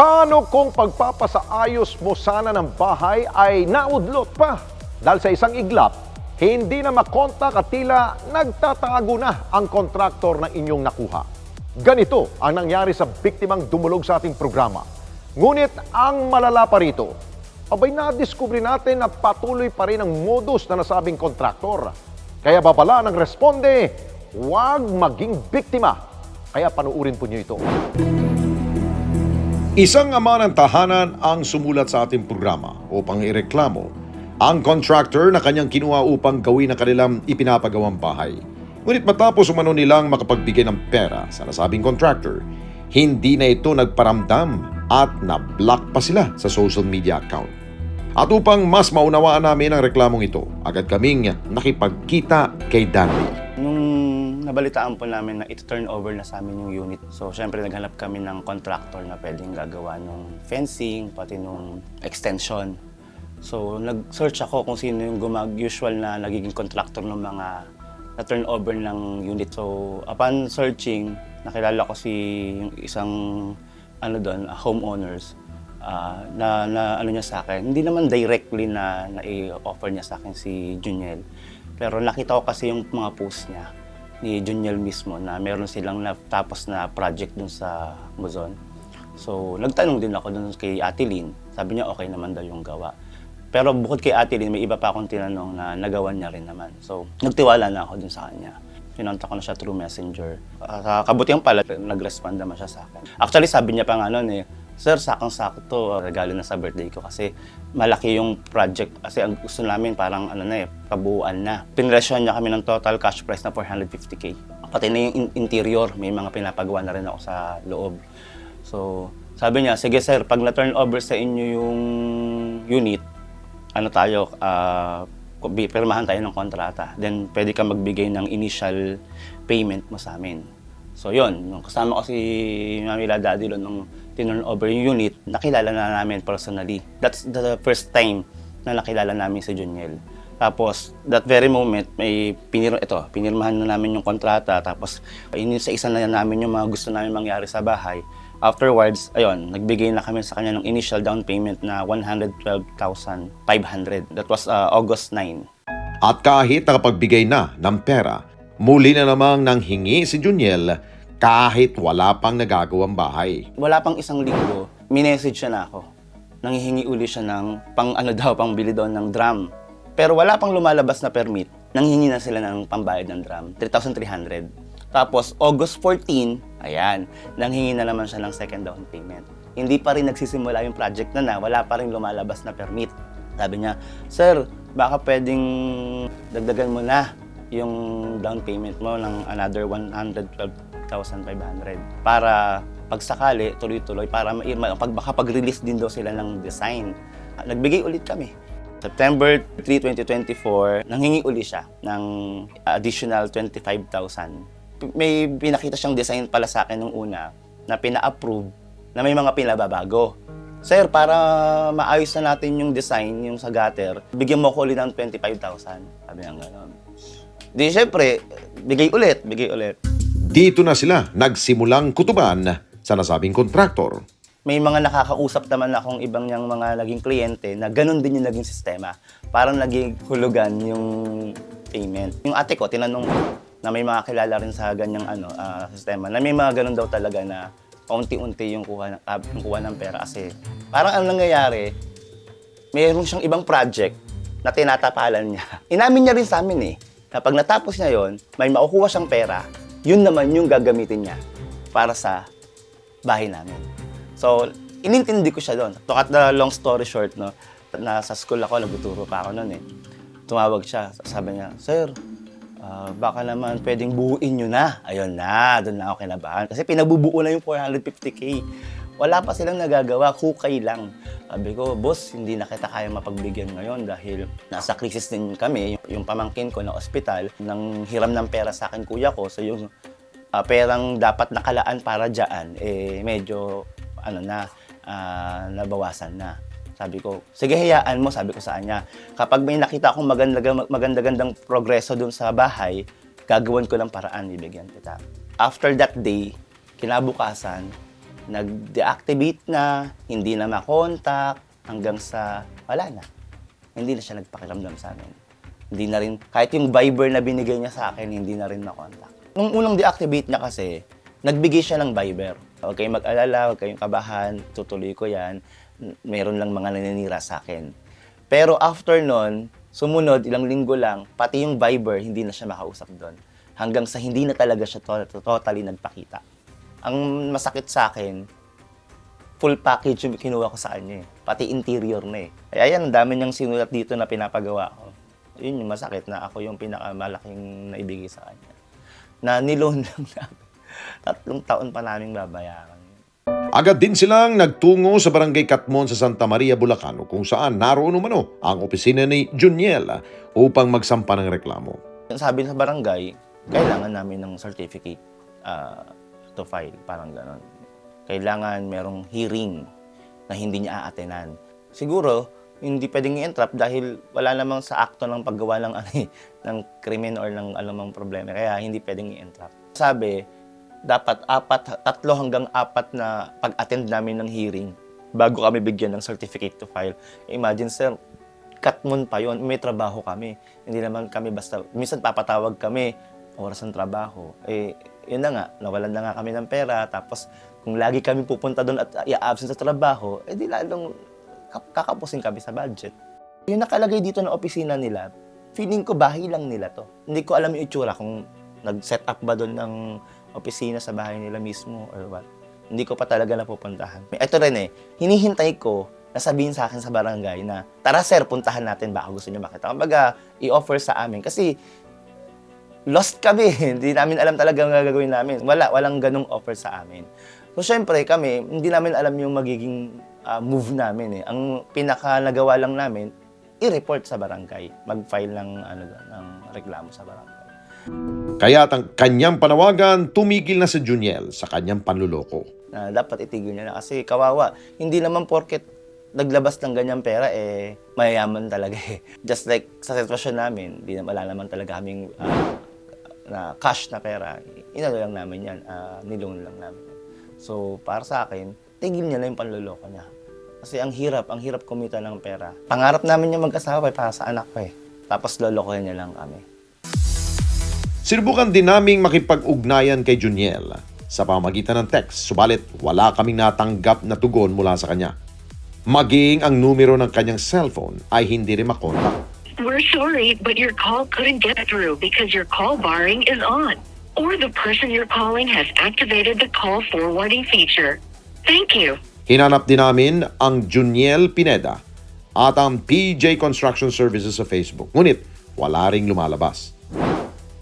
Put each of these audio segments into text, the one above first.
Paano kung pagpapasaayos mo sana ng bahay ay naudlot pa? Dahil sa isang iglap, hindi na makontak at tila nagtatago na ang kontraktor ng inyong nakuha. Ganito ang nangyari sa biktimang dumulog sa ating programa. Ngunit ang malala pa rito, abay nadiskubre natin na patuloy pa rin ang modus na nasabing kontraktor. Kaya babala ng responde, huwag maging biktima. Kaya panuurin po niyo ito. Isang ama ng tahanan ang sumulat sa ating programa upang ireklamo ang contractor na kanyang kinuha upang gawin ang kanilang ipinapagawang bahay. Ngunit matapos umano nilang makapagbigay ng pera sa nasabing contractor, hindi na ito nagparamdam at na-block pa sila sa social media account. At upang mas maunawaan namin ang reklamong ito, agad kaming nakipagkita kay Dandy. Nabalitaan po namin na ito-turn over na sa amin yung unit. So, syempre naghanap kami ng contractor na pwedeng gagawa ng fencing, pati nung extension. So, nag-search ako kung sino yung usual na nagiging contractor ng mga na-turn over ng unit. So, upon searching, nakilala ko yung isang homeowners na ano niya sa akin. Hindi naman directly na i-offer niya sa akin si Juniel. Pero nakita ko kasi yung mga post niya ni Juniel mismo na meron silang natapos na project dun sa Muzon. So, nagtanong din ako dun kay Ate Lynn. Sabi niya okay naman daw yung gawa. Pero bukod kay Ate Lynn, may iba pa akong tinanong na nagawan niya rin naman. So, nagtiwala na ako dun sa kanya. Pinontak ko na siya through messenger. Sa kabutihan pala, nag-respond naman siya sa akin. Actually, sabi niya pa nga nun Sir, sakang-sako to, regalo na sa birthday ko kasi malaki yung project. Kasi ang gusto namin parang kabuuan na. Pinresyon niya kami ng total cash price na 450K. Pati na yung interior, may mga pinapagawa na rin ako sa loob. So, sabi niya, sige sir, pag na-turn over sa inyo yung unit, pirmahan tayo ng kontrata. Then, pwede ka magbigay ng initial payment mo sa amin. So, yun. Nung kasama ko si Mamila Daddy nung tinurn over yung unit, nakilala na namin personally. That's the first time na nakilala namin si Juniel. Tapos, that very moment, pinirmahan na namin yung kontrata. Tapos, isa na namin yung mga gusto namin mangyari sa bahay. Afterwards, nagbigay na kami sa kanya ng initial down payment na 112,500. That was August 9. At kahit nakapagbigay na ng pera, muli na namang nanghingi si Juniel kahit wala pang nagagawang bahay. Wala pang isang linggo, minessage siya na ako. Nanghihingi uli siya ng pang bili doon ng drum. Pero wala pang lumalabas na permit, nanghingi na sila ng pambayad ng drum, 3,300. Tapos August 14, nanghingi na naman siya ng second down payment. Hindi pa rin nagsisimula yung project wala pa rin lumalabas na permit. Sabi niya, Sir, baka pwedeng dagdagan mo na yung down payment mo ng another 112,500 para pagsakali, tuloy-tuloy, para makapag-release din daw sila ng design. Nagbigay ulit kami. September 3, 2024, nanghingi uli siya ng additional 25,000. May pinakita siyang design pala sa akin nung una na pina-approve na may mga pinababago. Sir, para maayos na natin yung design, yung sa gutter, bigyan mo ko ulit ng 25,000. Sabi niya gano'n. Di syempre, bigay ulit. Dito na sila nagsimulang kutuban sa nasabing kontraktor. May mga nakakausap naman akong ibang niyang mga naging kliyente na ganun din yung naging sistema. Parang naging hulugan yung payment. Yung ate ko, tinanong ko na may mga kilala rin sa ganyang sistema, na may mga ganun daw talaga na paunti-unti yung kuha ng pera. Kasi parang ang nangyayari, mayroon siyang ibang project na tinatapalan niya. Inamin niya rin sa amin Kapag natapos niya yon, may makukuha siyang pera, yun naman yung gagamitin niya para sa bahay namin. So, inintindi ko siya doon. To cut the long story short, nasa school ako, nagtuturo pa ako noon Tumawag siya, sabi niya, Sir, baka naman pwedeng buuin nyo na. Ayun na, doon na ako kinabahan. Kasi pinabubuo na yung 450K. Wala pa silang nagagawa, hukay lang. Sabi ko, boss, hindi na kita kaya mapagbigyan ngayon dahil nasa krisis din kami. Yung pamangkin ko na ospital, nang hiram ng pera sa akin kuya ko. So yung perang dapat nakalaan para dyan, medyo nabawasan na. Sabi ko, sige hayaan mo, sabi ko sa kanya. Kapag may nakita akong maganda-gandang progreso dun sa bahay, gagawin ko ng paraan, bibigyan kita. After that day, kinabukasan, nag-deactivate na, hindi na makontak, hanggang sa wala na. Hindi na siya nagpakiramdam sa amin. Hindi na rin, kahit yung Viber na binigay niya sa akin, hindi na rin makontak. Nung unang deactivate niya kasi, nagbigay siya ng Viber. Huwag kayong mag-alala, huwag kayong kabahan, tutuloy ko yan. Meron lang mga naninira sa akin. Pero after nun, sumunod, ilang linggo lang, pati yung Viber, hindi na siya makausap doon. Hanggang sa hindi na talaga siya totally nagpakita. Ang masakit sa akin, full package yung kinuha ko sa kanya eh. Pati interior na eh. Kaya yan, ang dami niyang sinulat dito na pinapagawa ko. Yun yung masakit na ako yung pinakamalaking naibigay sa kanya. Na niloan lang namin. 3 taon pa naming babayaran. Agad din silang nagtungo sa Barangay Katmon sa Santa Maria, Bulacan kung saan naroon umano ang opisina ni Juniel upang magsampa ng reklamo. Sabi sa barangay, kailangan namin ng certificate to file, parang gano'n. Kailangan merong hearing na hindi niya aatenan. Siguro, hindi pwedeng i-entrap dahil wala namang sa akto ng paggawa ng, ng krimen or ng anumang problema. Kaya hindi pwedeng i-entrap. Sabi, dapat 3 hanggang 4 na pag-attend namin ng hearing bago kami bigyan ng certificate to file. Imagine, sir, Katmon pa yon, may trabaho kami. Hindi naman kami basta, minsan papatawag kami, oras ng trabaho. Yun na nga, nawalan na nga kami ng pera, tapos kung lagi kami pupunta doon at i-absent sa trabaho, di lalong kakapusin kami sa budget. Yung nakalagay dito na opisina nila, feeling ko bahay lang nila to. Hindi ko alam yung itsura kung nag-set up ba doon ng opisina sa bahay nila mismo or what. Hindi ko pa talaga napupuntahan. Ito rin hinihintay ko na sabihin sa akin sa barangay na, tara sir, puntahan natin, baka gusto nyo makita. Kumbaga, i-offer sa amin. Kasi, lost kami. Hindi namin alam talaga ang gagawin namin. Walang ganong offer sa amin. So, syempre, kami, hindi namin alam yung magiging move namin. Ang pinaka nagawa lang namin, i-report sa barangay. Mag-file ng reklamo sa barangay. Kaya't ang kanyang panawagan, tumigil na si Juniel sa kanyang panluloko. Na dapat itigil niya na kasi kawawa. Hindi naman porket naglabas ng ganyang pera, mayayaman talaga Just like sa sitwasyon namin, wala naman talaga kaming na cash na pera. Inalo lang namin yan, niloan lang namin. So, para sa akin, tigil niya na yung panluloko niya. Kasi ang hirap kumita ng pera. Pangarap namin yung mag-asawa para sa anak ko Tapos lolokohin niya lang kami. Sinubukan din naming makipag-ugnayan kay Juniel sa pamamagitan ng text, subalit wala kaming natanggap na tugon mula sa kanya. Maging ang numero ng kanyang cellphone ay hindi rin makontak. We're sorry, but your call couldn't get through because your call barring is on. Or the person you're calling has activated the call forwarding feature. Thank you. Hinanap din namin ang Juniel Pineda at ang PJ Construction Services sa Facebook. Ngunit wala ring lumalabas.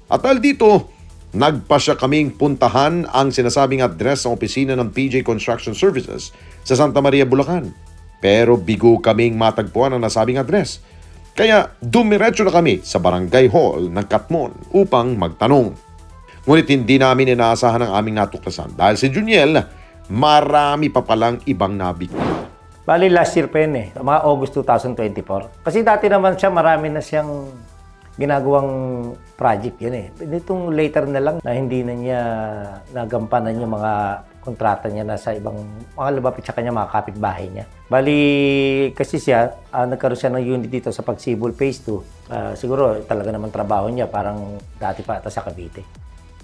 At dahil dito, nagpasya kaming puntahan ang sinasabing address ng opisina ng PJ Construction Services sa Santa Maria, Bulacan. Pero bigo kaming matagpuan ang nasabing address. Kaya dumiretso na kami sa Barangay Hall ng Katmon upang magtanong. Ngunit hindi namin inaasahan ang aming natuklasan dahil si Juniel, marami pa palang ibang nabiktima. Bali last year pa yun mga August 2024. Kasi dati naman siya, marami na siyang ginagawang project yun Itong later na lang na hindi na niya nagampanan yung mga kontrata niya na sa ibang mga lumapit sa kanya, mga kapitbahay niya. Bali, kasi siya, nagkaroon siya ng unit dito sa Pagsibol Phase 2. Siguro talaga naman trabaho niya, parang dati pa ata sa Cavite.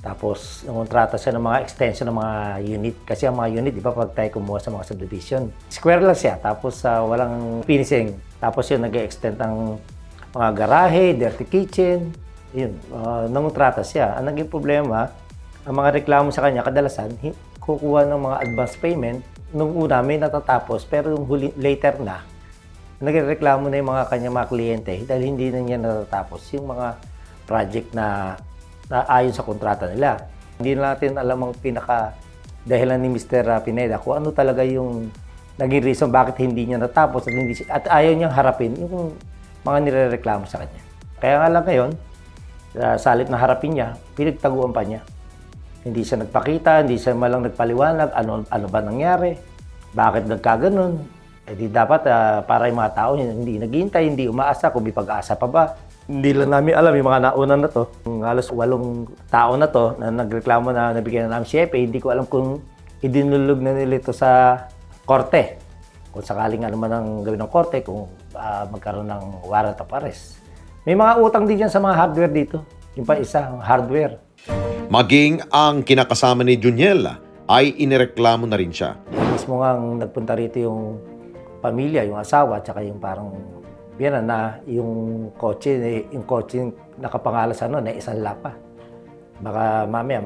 Tapos, nangontrata siya ng mga extension ng mga unit. Kasi ang mga unit, di ba, pag tayo kumuha sa mga subdivision, square lang siya, tapos walang finishing. Tapos yun, nag-extend ng mga garahe, dirty kitchen. Yun, nangontrata siya. Ang naging problema, ang mga reklamo sa kanya, kadalasan, kukuha ng mga advance payment. Nung una, may natatapos, pero yung later na, nagreklamo na yung mga kanya mga kliyente dahil hindi na niya natatapos yung mga project na ayon sa kontrata nila. Hindi natin alam ang pinaka-dahilan ni Mr. Pineda kung ano talaga yung naging reason bakit hindi niya natapos at ayaw niyang harapin yung mga nirereklamo sa kanya. Kaya nga lang ngayon, sa halip na harapin niya, pinagtaguan pa niya. Hindi siya nagpakita, hindi siya malang nagpaliwanag, ano ba nangyari, bakit nagkaganon. Di dapat para yung mga tao hindi naghihintay, hindi umaasa kung may pag-asa pa ba. Hindi lang namin alam yung mga nauna na to. Yung halos 8 tao na to na nagreklamo na nabigyan na namin si Epe, hindi ko alam kung idinulog na nila ito sa korte. Kung sakaling ano man ang gawin ng korte, kung magkaroon ng warrant of arrest. May mga utang din dyan sa mga hardware dito. Yung pa isa, hardware. Maging ang kinakasama ni Juniel ay inireklamo na rin siya. Mismo nga nagpunta rito yung pamilya, yung asawa, tsaka yung parang yan na yung kotse nakapangalan sa na isang lapa. Baka mamaya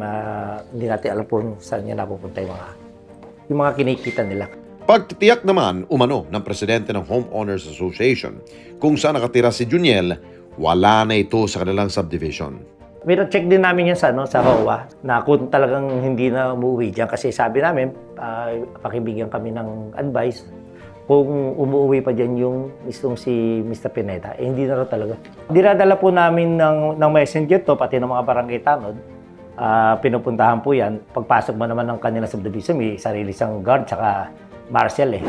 hindi natin alam po saan niya napupunta yung mga kinikita nila. Pagtitiyak naman umano ng presidente ng Homeowners Association kung saan nakatira si Juniel, wala na ito sa kanilang subdivision. Pero check din namin yan sa HOA na kung talagang hindi na umuwi dyan kasi sabi namin, pakibigyan kami ng advice. Kung umuwi pa dyan yung mismong si Mr. Pineda, hindi na raw talaga. Dinadala po namin ng messenger to, pati ng mga barangay tanod. Pinupuntahan po yan. Pagpasok mo naman ng kanilang subdivision, may sarili siyang guard, tsaka marshal eh.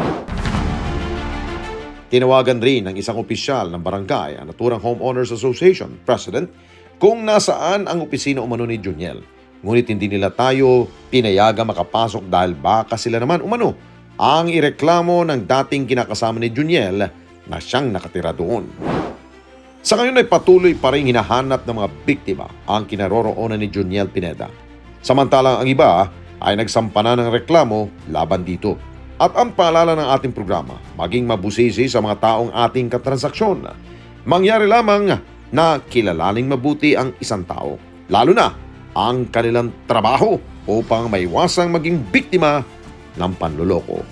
Tinawagan rin ng isang opisyal ng barangay ang naturang Homeowners Association President kung nasaan ang opisina umano ni Juniel. Ngunit hindi nila tayo pinayaga makapasok dahil baka sila naman umano ang ireklamo ng dating kinakasama ni Juniel na siyang nakatira doon. Sa ngayon ay patuloy pa rin hinahanap ng mga biktima ang kinaroroonan ni Juniel Pineda. Samantalang ang iba ay nagsampa na ng reklamo laban dito. At ang paalala ng ating programa, maging mabusisi sa mga taong ating katransaksyon. Mangyari lamang na kilalaning mabuti ang isang tao, lalo na ang kanilang trabaho upang maiwasang maging biktima ng panloloko.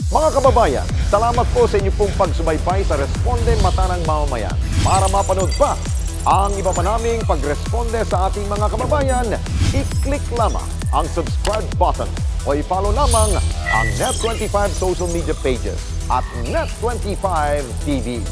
Mga kababayan, salamat po sa inyong pong pagsubaybay sa Responde Mata ng Mamamayan. Para mapanood pa ang iba pa naming pagresponde sa ating mga kababayan, i-click lamang ang subscribe button o i-follow lamang ang Net25 social media pages at Net25 TV.